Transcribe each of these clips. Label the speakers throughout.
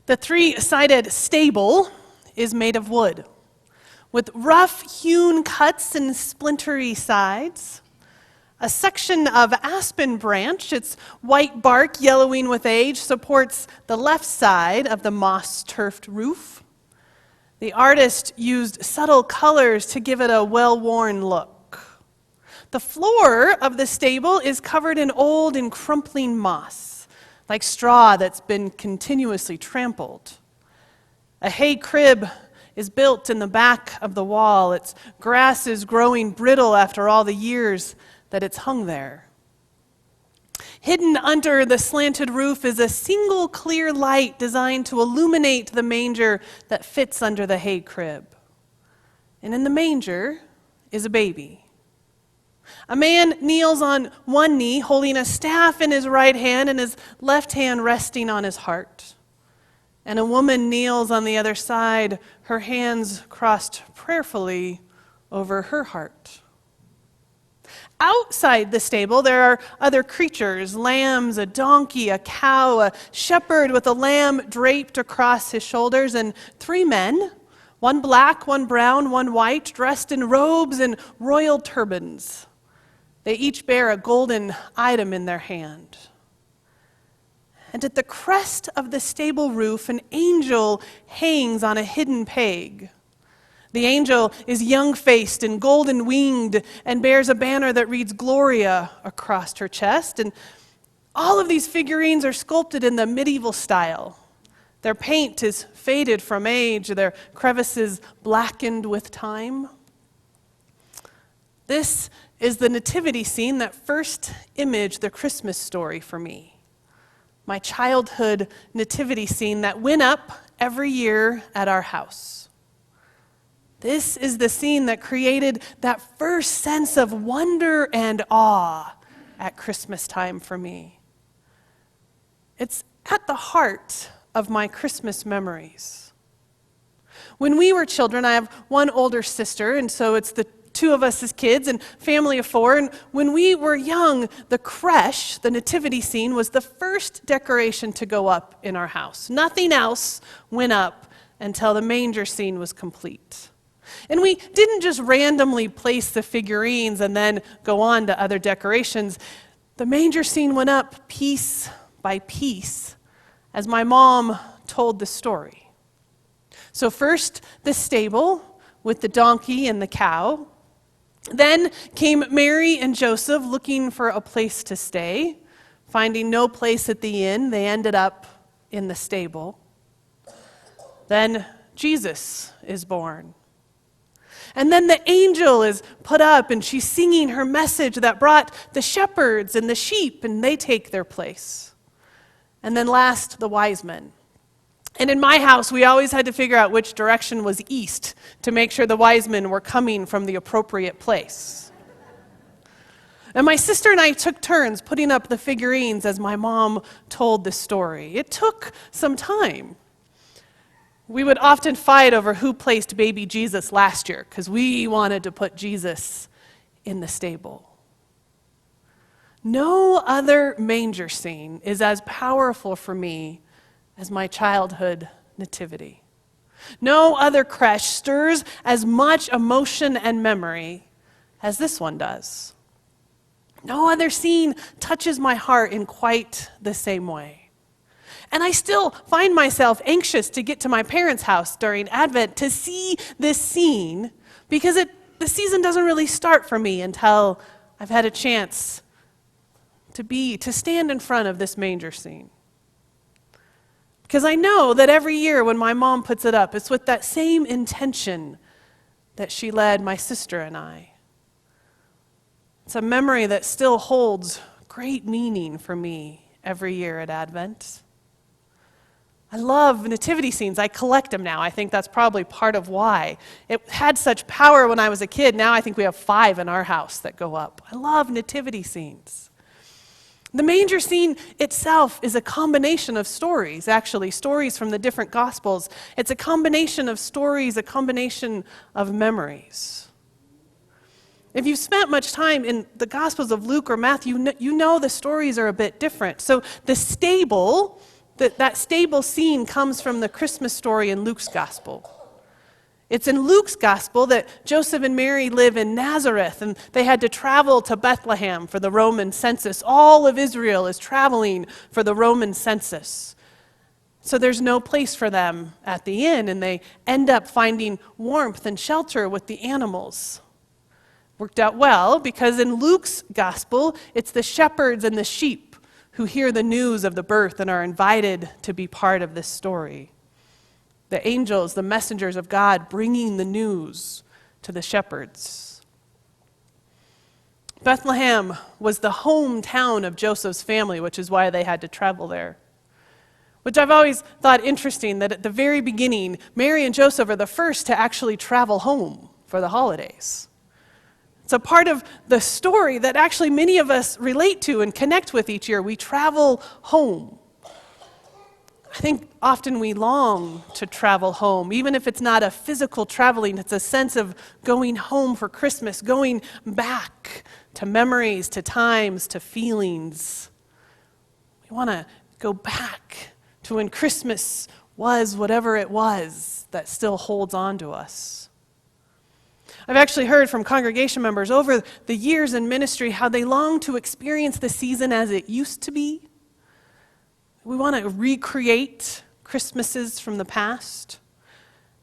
Speaker 1: The three-sided stable is made of wood, with rough-hewn cuts and splintery sides. A section of aspen branch, its white bark yellowing with age, supports the left side of the moss-turfed roof. The artist used subtle colors to give it a well-worn look. The floor of the stable is covered in old and crumpling moss, like straw that's been continuously trampled. A hay crib is built in the back of the wall. Its grass is growing brittle after all the years that it's hung there. Hidden under the slanted roof is a single clear light designed to illuminate the manger that fits under the hay crib. And in the manger is a baby. A man kneels on one knee, holding a staff in his right hand and his left hand resting on his heart. And a woman kneels on the other side, her hands crossed prayerfully over her heart. Outside the stable, there are other creatures, lambs, a donkey, a cow, a shepherd with a lamb draped across his shoulders, and three men, one black, one brown, one white, dressed in robes and royal turbans. They each bear a golden item in their hand. And at the crest of the stable roof, an angel hangs on a hidden peg. The angel is young-faced and golden-winged and bears a banner that reads Gloria across her chest. And all of these figurines are sculpted in the medieval style. Their paint is faded from age, their crevices blackened with time. This is the nativity scene that first imaged the Christmas story for me. My childhood nativity scene that went up every year at our house. This is the scene that created that first sense of wonder and awe at Christmas time for me. It's at the heart of my Christmas memories. When we were children, I have one older sister, and so it's the two of us as kids and family of four. And when we were young, the creche, the nativity scene, was the first decoration to go up in our house. Nothing else went up until the manger scene was complete. And we didn't just randomly place the figurines and then go on to other decorations. The manger scene went up piece by piece as my mom told the story. So first, the stable with the donkey and the cow. Then came Mary and Joseph looking for a place to stay. Finding no place at the inn, they ended up in the stable. Then Jesus is born. And then the angel is put up, and she's singing her message that brought the shepherds and the sheep, and they take their place. And then last, the wise men. And in my house, we always had to figure out which direction was east to make sure the wise men were coming from the appropriate place. And my sister and I took turns putting up the figurines as my mom told the story. It took some time. We would often fight over who placed baby Jesus last year because we wanted to put Jesus in the stable. No other manger scene is as powerful for me as my childhood nativity. No other creche stirs as much emotion and memory as this one does. No other scene touches my heart in quite the same way. And I still find myself anxious to get to my parents' house during Advent to see this scene because the season doesn't really start for me until I've had a chance to stand in front of this manger scene. Because I know that every year when my mom puts it up, it's with that same intention that she led my sister and I. It's a memory that still holds great meaning for me every year at Advent. I love nativity scenes. I collect them now. I think that's probably part of why. It had such power when I was a kid. Now I think we have 5 in our house that go up. I love nativity scenes. The manger scene itself is a combination of stories, actually, stories from the different Gospels. It's a combination of stories, a combination of memories. If you've spent much time in the Gospels of Luke or Matthew, you know the stories are a bit different. So the stable That stable scene comes from the Christmas story in Luke's gospel. It's in Luke's gospel that Joseph and Mary live in Nazareth, and they had to travel to Bethlehem for the Roman census. All of Israel is traveling for the Roman census. So there's no place for them at the inn, and they end up finding warmth and shelter with the animals. Worked out well, because in Luke's gospel, it's the shepherds and the sheep who hear the news of the birth and are invited to be part of this story. The angels, the messengers of God, bringing the news to the shepherds. Bethlehem was the hometown of Joseph's family, which is why they had to travel there. Which I've always thought interesting, that at the very beginning, Mary and Joseph are the first to actually travel home for the holidays. It's a part of the story that actually many of us relate to and connect with each year. We travel home. I think often we long to travel home, even if it's not a physical traveling, it's a sense of going home for Christmas, going back to memories, to times, to feelings. We want to go back to when Christmas was whatever it was that still holds on to us. I've actually heard from congregation members over the years in ministry how they long to experience the season as it used to be. We want to recreate Christmases from the past,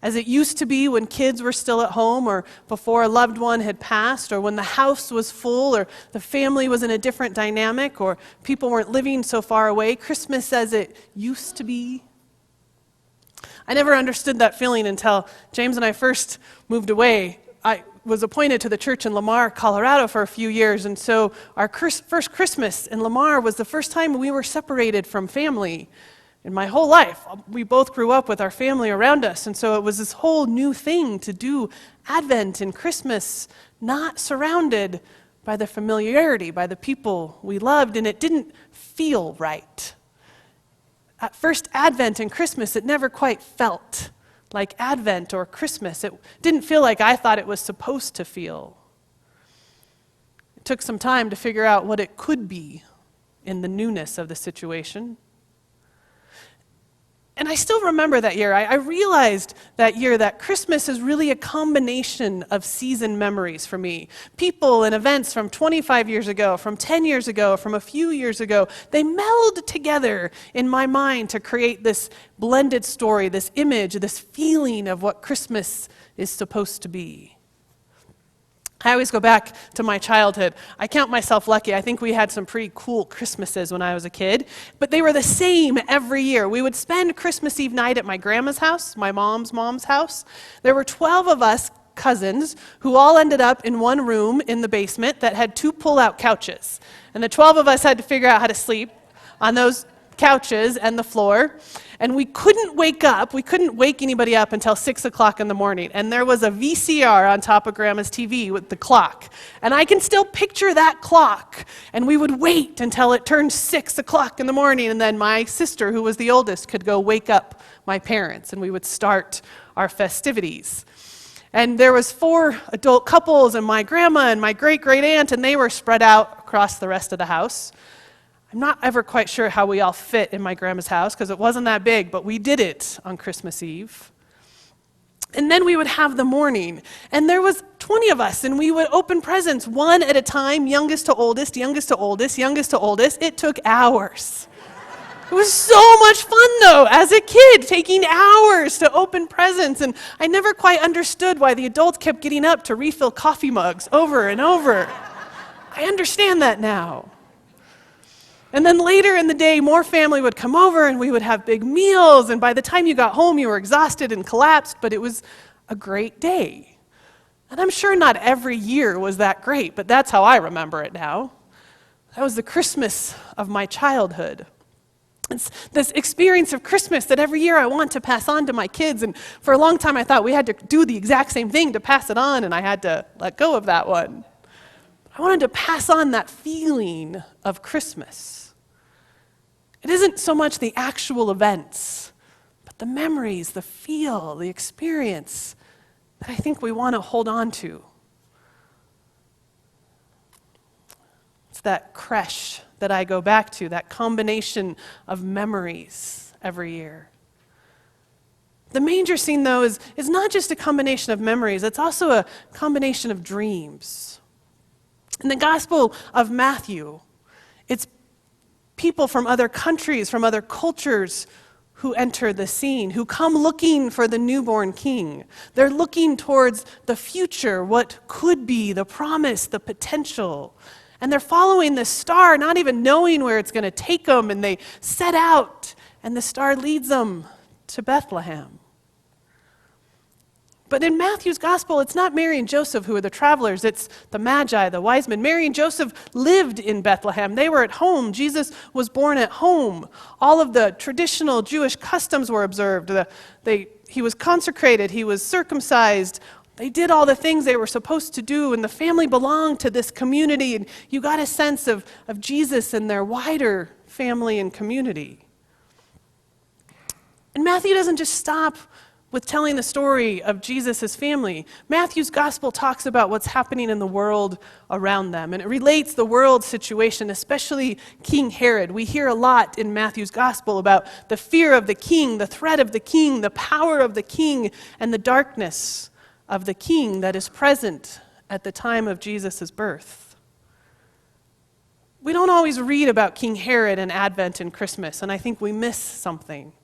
Speaker 1: as it used to be when kids were still at home, or before a loved one had passed, or when the house was full, or the family was in a different dynamic, or people weren't living so far away. Christmas as it used to be. I never understood that feeling until James and I first moved away. I was appointed to the church in Lamar, Colorado for a few years, and so our first Christmas in Lamar was the first time we were separated from family in my whole life. We both grew up with our family around us, and so it was this whole new thing to do Advent and Christmas, not surrounded by the familiarity, by the people we loved, and it didn't feel right. At first Advent and Christmas, it never quite felt like Advent or Christmas. It didn't feel like I thought it was supposed to feel. It took some time to figure out what it could be in the newness of the situation. And I still remember that year. I realized that year that Christmas is really a combination of season memories for me. People and events from 25 years ago, from 10 years ago, from a few years ago, they meld together in my mind to create this blended story, this image, this feeling of what Christmas is supposed to be. I always go back to my childhood. I count myself lucky. I think we had some pretty cool Christmases when I was a kid, but they were the same every year. We would spend Christmas Eve night at my grandma's house, my mom's house. There were 12 of us cousins who all ended up in one room in the basement that had 2 pull-out couches. And the 12 of us had to figure out how to sleep on those couches and the floor. And we couldn't wake anybody up until 6 o'clock in the morning. And there was a VCR on top of Grandma's TV with the clock. And I can still picture that clock. And we would wait until it turned 6 o'clock in the morning. And then my sister, who was the oldest, could go wake up my parents. And we would start our festivities. And there was 4 adult couples and my grandma and my great-great aunt, and they were spread out across the rest of the house. I'm not ever quite sure how we all fit in my grandma's house because it wasn't that big, but we did it on Christmas Eve. And then we would have the morning, and there was 20 of us, and we would open presents one at a time, youngest to oldest, youngest to oldest, youngest to oldest. It took hours. It was so much fun, though, as a kid, taking hours to open presents, and I never quite understood why the adults kept getting up to refill coffee mugs over and over. I understand that now. And then later in the day, more family would come over and we would have big meals. And by the time you got home, you were exhausted and collapsed, but it was a great day. And I'm sure not every year was that great, but that's how I remember it now. That was the Christmas of my childhood. It's this experience of Christmas that every year I want to pass on to my kids. And for a long time, I thought we had to do the exact same thing to pass it on, and I had to let go of that one. I wanted to pass on that feeling of Christmas. It isn't so much the actual events, but the memories, the feel, the experience that I think we want to hold on to. It's that creche that I go back to, that combination of memories. every year. The manger scene, though, is not just a combination of memories, it's also a combination of dreams. In the Gospel of Matthew, it's people from other countries, from other cultures, who enter the scene, who come looking for the newborn king. They're looking towards the future, what could be, the promise, the potential. And they're following the star, not even knowing where it's going to take them, and they set out, and the star leads them to Bethlehem. But in Matthew's gospel, it's not Mary and Joseph who are the travelers, it's the Magi, the wise men. Mary and Joseph lived in Bethlehem. They were at home. Jesus was born at home. All of the traditional Jewish customs were observed. He was consecrated, he was circumcised. They did all the things they were supposed to do, and the family belonged to this community, and you got a sense of Jesus and their wider family and community. And Matthew doesn't just stop with telling the story of Jesus' family. Matthew's gospel talks about what's happening in the world around them, and it relates the world situation, especially King Herod. We hear a lot in Matthew's gospel about the fear of the king, the threat of the king, the power of the king, and the darkness of the king that is present at the time of Jesus' birth. We don't always read about King Herod in Advent and Christmas, and I think we miss something.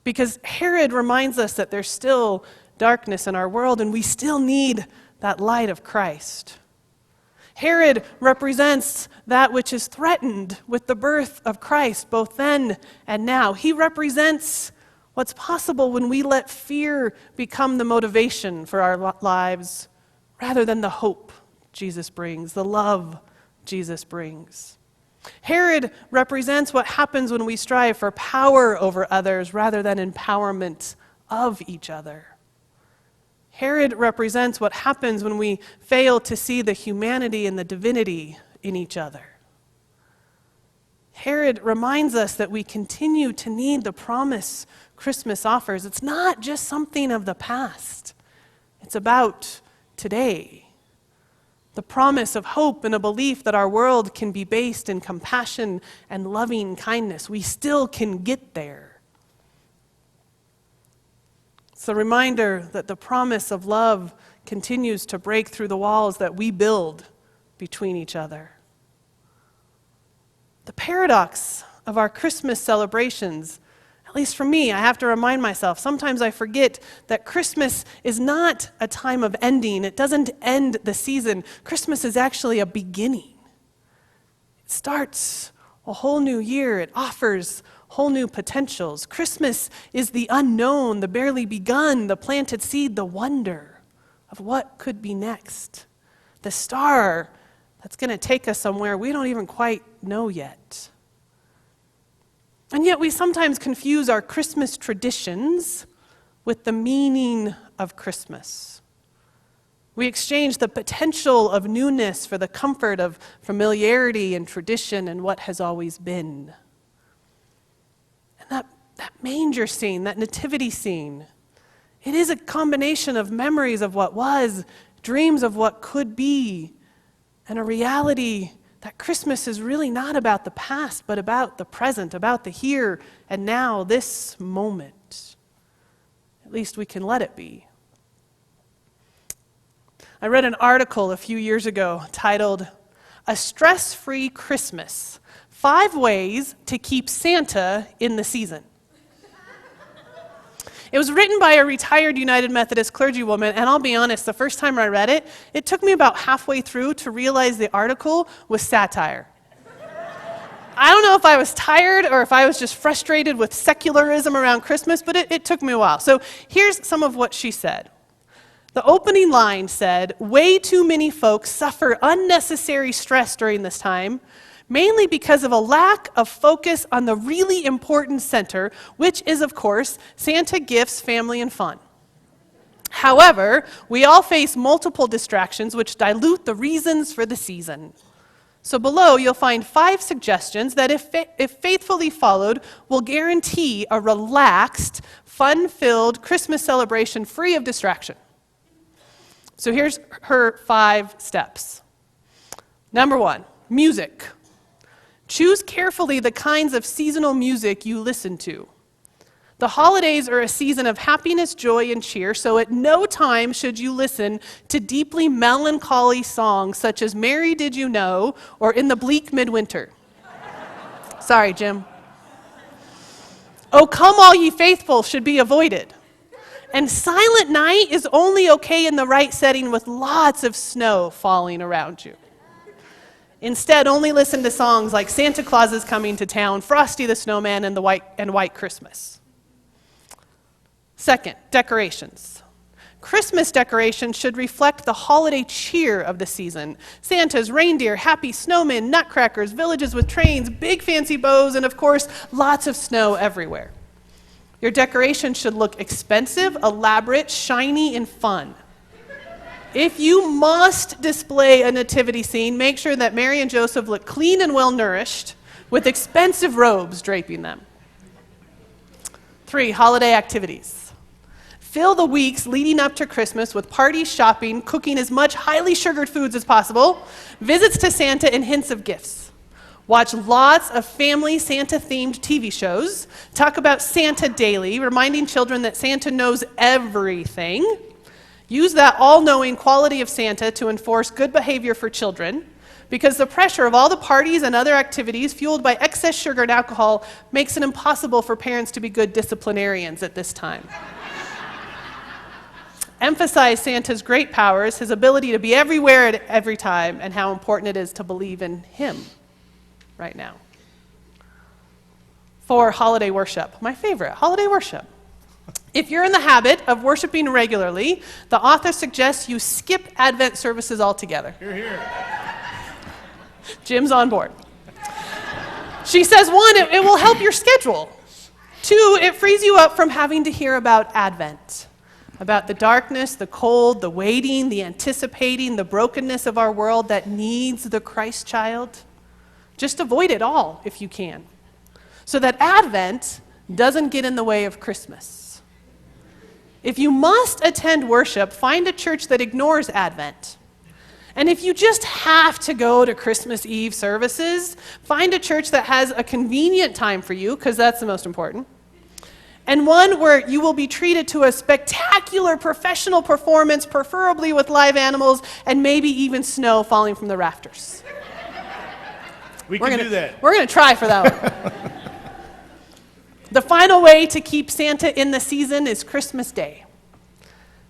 Speaker 1: Because Herod reminds us that there's still darkness in our world, and we still need that light of Christ. Herod represents that which is threatened with the birth of Christ, both then and now. He represents what's possible when we let fear become the motivation for our lives, rather than the hope Jesus brings, the love Jesus brings. Herod represents what happens when we strive for power over others rather than empowerment of each other. Herod represents what happens when we fail to see the humanity and the divinity in each other. Herod reminds us that we continue to need the promise Christmas offers. It's not just something of the past. It's about today. The promise of hope and a belief that our world can be based in compassion and loving kindness. We still can get there. It's a reminder that the promise of love continues to break through the walls that we build between each other. The paradox of our Christmas celebrations, at least for me, I have to remind myself, sometimes I forget that Christmas is not a time of ending. It doesn't end the season. Christmas is actually a beginning. It starts a whole new year. It offers whole new potentials. Christmas is the unknown, the barely begun, the planted seed, the wonder of what could be next. The star that's going to take us somewhere we don't even quite know yet. And yet we sometimes confuse our Christmas traditions with the meaning of Christmas. We exchange the potential of newness for the comfort of familiarity and tradition and what has always been. And that manger scene, that nativity scene, it is a combination of memories of what was, dreams of what could be, and a reality that Christmas is really not about the past, but about the present, about the here and now, this moment. At least we can let it be. I read an article a few years ago titled, "A Stress-Free Christmas, 5 Ways to Keep Santa in the Season." It was written by a retired United Methodist clergywoman, and I'll be honest, the first time I read it, it took me about halfway through to realize the article was satire. I don't know if I was tired or if I was just frustrated with secularism around Christmas, but it took me a while. So here's some of what she said. The opening line said, "Way too many folks suffer unnecessary stress during this time, mainly because of a lack of focus on the really important center, which is, of course, Santa gifts, family, and fun. However, we all face multiple distractions which dilute the reasons for the season." So below, you'll find 5 suggestions that, if faithfully followed, will guarantee a relaxed, fun-filled Christmas celebration free of distraction. So here's her 5 steps. Number 1, music. Choose carefully the kinds of seasonal music you listen to. The holidays are a season of happiness, joy, and cheer, so at no time should you listen to deeply melancholy songs such as Mary Did You Know or In the Bleak Midwinter. Sorry, Jim. Oh, Come All Ye Faithful should be avoided. And Silent Night is only okay in the right setting with lots of snow falling around you. Instead, only listen to songs like Santa Claus is Coming to Town, Frosty the Snowman, and White Christmas. Second, decorations. Christmas decorations should reflect the holiday cheer of the season. Santas, reindeer, happy snowmen, nutcrackers, villages with trains, big fancy bows, and of course, lots of snow everywhere. Your decorations should look expensive, elaborate, shiny, and fun. If you must display a nativity scene, make sure that Mary and Joseph look clean and well-nourished with expensive robes draping them. 3, holiday activities. Fill the weeks leading up to Christmas with parties, shopping, cooking as much highly sugared foods as possible, visits to Santa, and hints of gifts. Watch lots of family Santa-themed TV shows. Talk about Santa daily, reminding children that Santa knows everything. Use that all-knowing quality of Santa to enforce good behavior for children, because the pressure of all the parties and other activities fueled by excess sugar and alcohol makes it impossible for parents to be good disciplinarians at this time. Emphasize Santa's great powers, his ability to be everywhere at every time, and how important it is to believe in him right now. 4, holiday worship. My favorite, holiday worship. If you're in the habit of worshiping regularly, the author suggests you skip Advent services altogether.
Speaker 2: Hear, hear.
Speaker 1: Jim's on board. She says, 1, it will help your schedule. 2, it frees you up from having to hear about Advent. About the darkness, the cold, the waiting, the anticipating, the brokenness of our world that needs the Christ child. Just avoid it all if you can, so that Advent doesn't get in the way of Christmas. If you must attend worship, find a church that ignores Advent. And if you just have to go to Christmas Eve services, find a church that has a convenient time for you, because that's the most important. And one where you will be treated to a spectacular professional performance, preferably with live animals and maybe even snow falling from the rafters.
Speaker 2: We can do that.
Speaker 1: We're going to try for that one. The final way to keep Santa in the season is Christmas Day.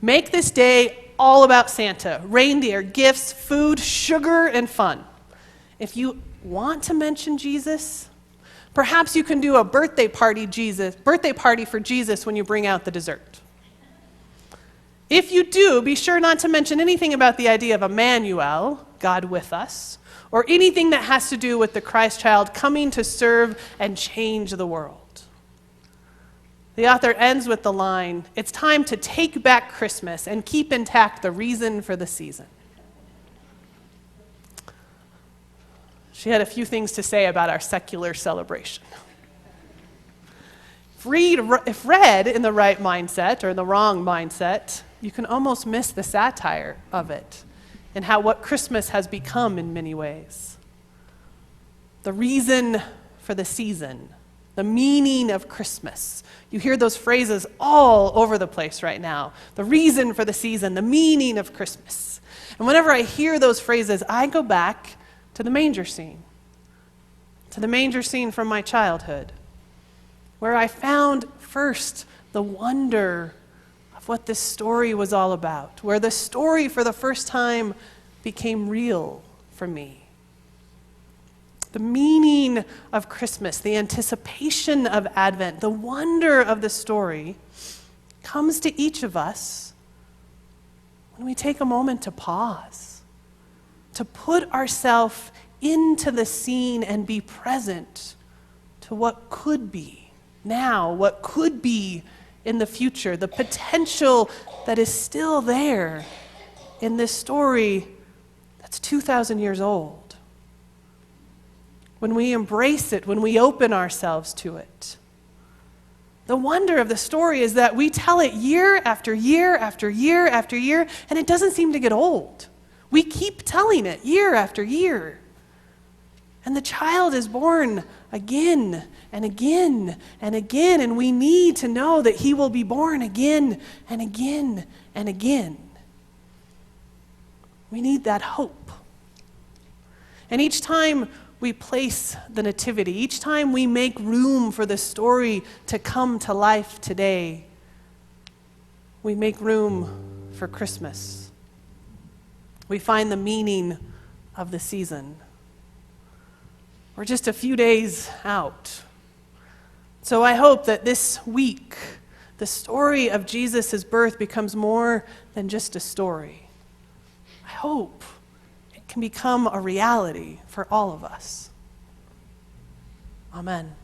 Speaker 1: Make this day all about Santa, reindeer, gifts, food, sugar, and fun. If you want to mention Jesus, perhaps you can do a birthday party for Jesus when you bring out the dessert. If you do, be sure not to mention anything about the idea of Emmanuel, God with us, or anything that has to do with the Christ child coming to serve and change the world. The author ends with the line, "It's time to take back Christmas and keep intact the reason for the season." She had a few things to say about our secular celebration. If read in the right mindset or the wrong mindset, you can almost miss the satire of it and what Christmas has become in many ways. The reason for the season, the meaning of Christmas. You hear those phrases all over the place right now. The reason for the season, the meaning of Christmas. And whenever I hear those phrases, I go back to the manger scene from my childhood, where I found first the wonder of what this story was all about, where the story for the first time became real for me. The meaning of Christmas, the anticipation of Advent, the wonder of the story comes to each of us when we take a moment to pause, to put ourselves into the scene and be present to what could be now, what could be in the future, the potential that is still there in this story that's 2,000 years old. When we embrace it, when we open ourselves to it. The wonder of the story is that we tell it year after year after year after year, and it doesn't seem to get old. We keep telling it year after year. And the child is born again and again and again, and we need to know that he will be born again and again and again. We need that hope. And each time we place the nativity, each time we make room for the story to come to life today, we make room for Christmas. We find the meaning of the season. We're just a few days out. So I hope that this week, the story of Jesus' birth becomes more than just a story. I hope it can become a reality for all of us. Amen.